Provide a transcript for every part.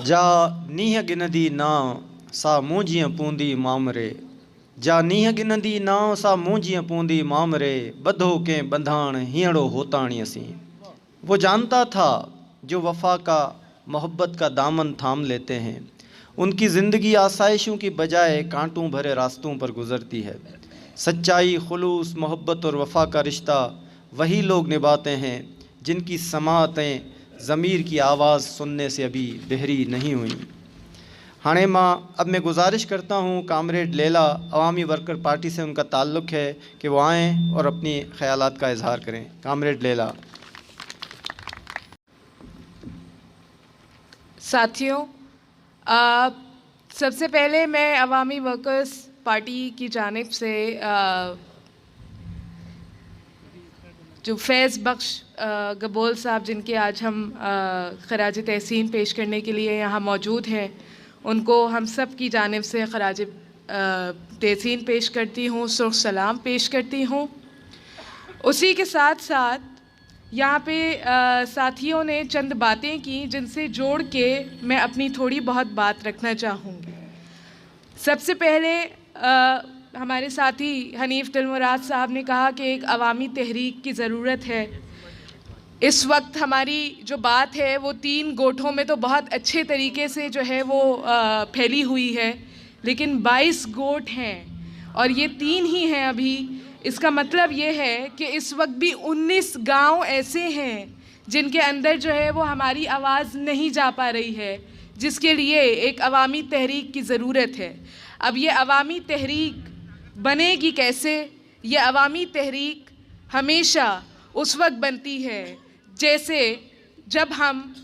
जा नीह गिनदी नाव सा मूंजियां पूंदी मामरे, जा नीह गिनदी नाव सा मूंजियां पूंदी मामरे, बधो के बंधान हींड़ो होताणी असी। वो जानता था जो वफा का मोहब्बत का दामन थाम लेते हैं, उनकी ज़िंदगी आसाइशों की बजाय कांटों भरे रास्तों पर गुजरती है। सच्चाई, खुलूस, मोहब्बत और वफा का रिश्ता वही लोग निभाते हैं जिनकी समाअतें ज़मीर की आवाज़ सुनने से अभी बहरी नहीं हुई। हाणे अब मैं गुजारिश करता हूँ कामरेड लैला, अवामी वर्कर पार्टी से उनका ताल्लुक़ है, कि वो आएँ और अपनी ख़यालात का इजहार करें। कामरेड लैला। साथियों, सबसे पहले मैं अवामी वर्कर्स पार्टी की जानिब से जो फैज़ बख्श गबोल साहब, जिनके आज हम खराज तहसीन पेश करने के लिए यहाँ मौजूद हैं, उनको हम सब की जानिब से खराज तहसीन पेश करती हूँ, सुर्ख सलाम पेश करती हूँ। उसी के साथ साथ यहाँ पे साथियों ने चंद बातें की जिनसे जोड़ के मैं अपनी थोड़ी बहुत बात रखना चाहूँगी। सबसे पहले हमारे साथी हनीफ दिलमुराद साहब ने कहा कि एक अवामी तहरीक की ज़रूरत है। इस वक्त हमारी जो बात है वो 3 गोठों में तो बहुत अच्छे तरीके से जो है वो फैली हुई है, लेकिन 22 गोठ हैं और ये 3 ही हैं अभी। इसका मतलब ये है कि इस वक्त भी 19 गांव ऐसे हैं जिनके अंदर जो है वो हमारी आवाज़ नहीं जा पा रही है, जिसके लिए एक अवामी तहरीक की ज़रूरत है। अब ये अवामी तहरीक बनेगी कैसे? ये अवामी तहरीक हमेशा उस वक्त बनती है जैसे जब हम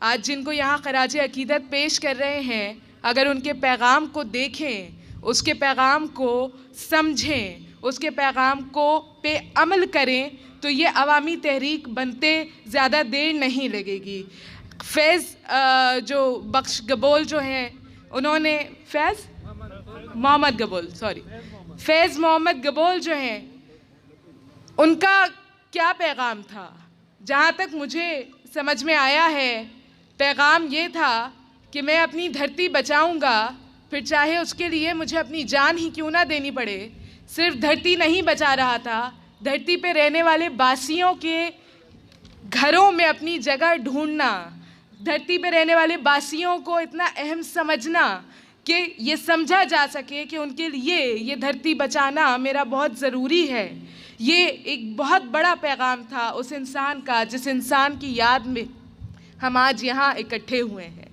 आज जिनको यहाँ खराज अकीदत पेश कर रहे हैं, अगर उनके पैगाम को देखें, उसके पैगाम को समझें, उसके पैगाम को पे अमल करें, तो ये अवामी तहरीक बनते ज़्यादा देर नहीं लगेगी। फैज़ जो बख्श गबोल जो हैं, उन्होंने फैज़ मोहम्मद गबोल जो हैं, उनका क्या पैगाम था? जहाँ तक मुझे समझ में आया है, पैगाम ये था कि मैं अपनी धरती बचाऊंगा, फिर चाहे उसके लिए मुझे अपनी जान ही क्यों ना देनी पड़े। सिर्फ धरती नहीं बचा रहा था, धरती पे रहने वाले बासियों के घरों में अपनी जगह ढूंढना, धरती पे रहने वाले बासियों को इतना अहम समझना कि ये समझा जा सके कि उनके लिए ये धरती बचाना मेरा बहुत ज़रूरी है। ये एक बहुत बड़ा पैगाम था उस इंसान का जिस इंसान की याद में हम आज यहाँ इकट्ठे हुए हैं।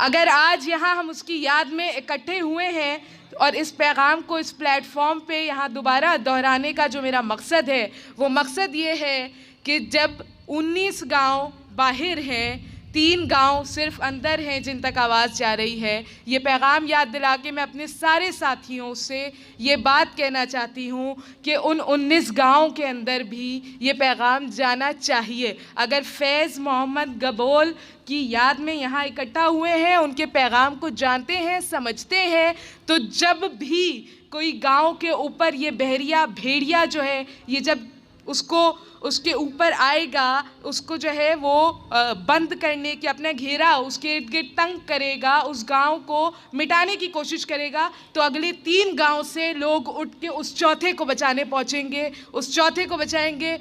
अगर आज यहाँ हम उसकी याद में इकट्ठे हुए हैं और इस पैगाम को इस प्लेटफॉर्म पे यहाँ दोबारा दोहराने का जो मेरा मकसद है, वो मकसद ये है कि जब 19 गांव बाहर हैं, 3 गांव सिर्फ अंदर हैं जिन तक आवाज़ जा रही है, ये पैगाम याद दिला के मैं अपने सारे साथियों से ये बात कहना चाहती हूँ कि उन 19 गांव के अंदर भी ये पैगाम जाना चाहिए। अगर फैज़ मोहम्मद गबोल की याद में यहाँ इकट्ठा हुए हैं, उनके पैगाम को जानते हैं, समझते हैं, तो जब भी कोई गांव के ऊपर ये बहरिया भेड़िया जो है, ये जब उसके ऊपर आएगा, उसको जो है वो बंद करने की अपना घेरा उसके इर्द गिर्द तंग करेगा, उस गांव को मिटाने की कोशिश करेगा, तो अगले 3 गांव से लोग उठ के उस चौथे को बचाने पहुंचेंगे, उस चौथे को बचाएंगे।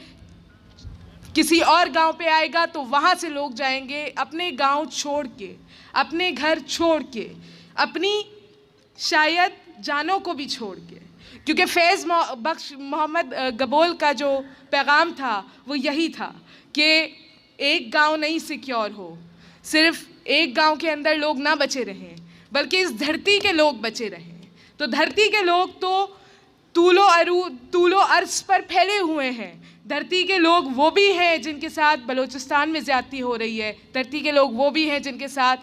किसी और गांव पे आएगा तो वहाँ से लोग जाएंगे अपने गांव छोड़ के, अपने घर छोड़ के, अपनी शायद जानों को भी छोड़ के, क्योंकि फैज़ बख्श मोहम्मद गबोल का जो पैगाम था वो यही था कि एक गांव नहीं सिक्योर हो, सिर्फ एक गांव के अंदर लोग ना बचे रहें, बल्कि इस धरती के लोग बचे रहें। तो धरती के लोग तो तूलो अर्ज़ पर फैले हुए हैं। धरती के लोग वो भी हैं जिनके साथ बलूचिस्तान में ज़्यादती हो रही है, धरती के लोग वो भी हैं जिनके साथ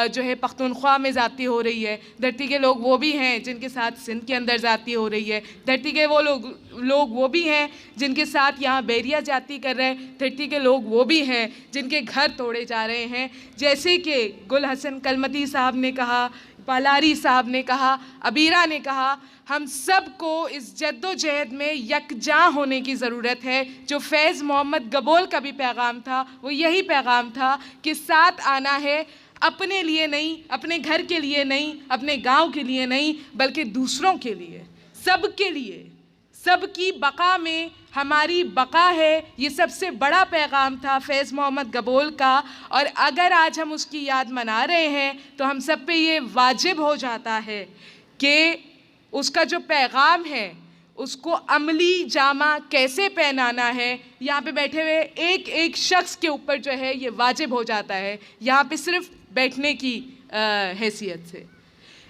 जो है पख्तूनख्वा में ज़्यादती हो रही है, धरती के लोग वो भी हैं जिनके साथ सिंध के अंदर ज़्यादती हो रही है, धरती के वो लोग वो भी हैं जिनके साथ यहाँ बैरिया ज़्यादती कर रहे हैं, धरती के लोग वो भी हैं जिनके घर तोड़े जा रहे हैं। जैसे कि गुल हसन कलमती साहब ने कहा, पालारी साहब ने कहा, अबीरा ने कहा, हम सब को इस जद्दोजहद में यकजां होने की ज़रूरत है। जो फैज़ मोहम्मद गबोल का भी पैगाम था वो यही पैगाम था कि साथ आना है, अपने लिए नहीं, अपने घर के लिए नहीं, अपने गांव के लिए नहीं, बल्कि दूसरों के लिए, सबके लिए, सबकी बका में हमारी बका है। ये सबसे बड़ा पैगाम था फैज़ मोहम्मद गबोल का, और अगर आज हम उसकी याद मना रहे हैं तो हम सब पे ये वाजिब हो जाता है कि उसका जो पैगाम है उसको अमली जामा कैसे पहनाना है। यहाँ पे बैठे हुए एक एक शख्स के ऊपर जो है ये वाजिब हो जाता है, यहाँ पे सिर्फ बैठने की हैसियत से।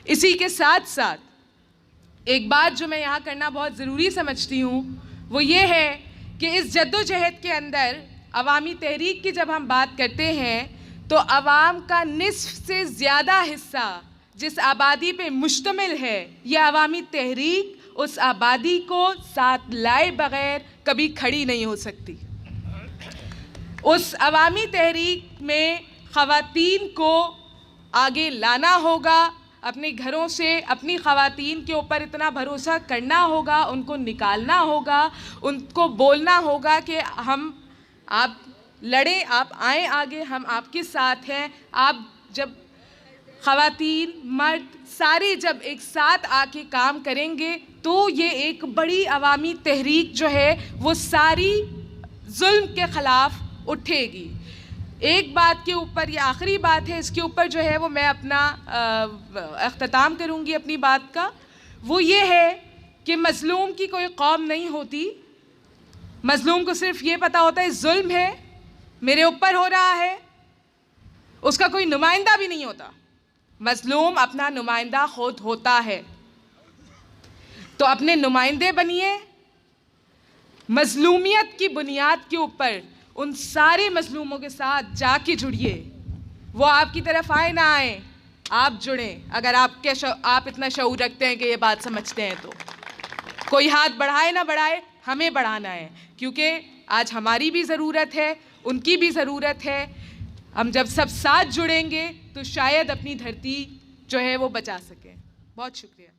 इसी के साथ साथ एक बात जो मैं यहाँ करना बहुत ज़रूरी समझती हूँ वो ये है कि इस जद्दोजहद के अंदर अवामी तहरीक की जब हम बात करते हैं तो अवाम का निस्फ से ज़्यादा हिस्सा जिस आबादी पे मुश्तमिल है, यह अवामी तहरीक उस आबादी को साथ लाए बग़ैर कभी खड़ी नहीं हो सकती। उस अवामी तहरीक में ख़वातीन को आगे लाना होगा, अपने घरों से अपनी ख़वातीन के ऊपर इतना भरोसा करना होगा, उनको निकालना होगा, उनको बोलना होगा कि आप लड़ें, आप आएँ आगे, हम आपके साथ हैं। आप जब ख़वातीन मर्द सारे जब एक साथ आके काम करेंगे तो ये एक बड़ी अवामी तहरीक जो है वो सारी जुल्म के ख़िलाफ़ उठेगी। एक बात के ऊपर, ये आखिरी बात है, इसके ऊपर जो है वो मैं अपना अख्ताम करूँगी अपनी बात का, वो ये है कि मज़लूम की कोई कौम नहीं होती। मज़लूम को सिर्फ ये पता होता है जुल्म है, मेरे ऊपर हो रहा है, उसका कोई नुमाइंदा भी नहीं होता। मज़लूम अपना नुमाइंदा खुद होता है, तो अपने नुमाइंदे बनिए। मज़लूमियत की बुनियाद के ऊपर उन सारे मज़लूमों के साथ जाके जुड़िए, वो आपकी तरफ आए ना आए, आप जुड़ें। अगर आप इतना शऊर रखते हैं कि ये बात समझते हैं तो कोई हाथ बढ़ाए ना बढ़ाए, हमें बढ़ाना है, क्योंकि आज हमारी भी ज़रूरत है, उनकी भी ज़रूरत है। हम जब सब साथ जुड़ेंगे तो शायद अपनी धरती जो है वो बचा सकें। बहुत शुक्रिया।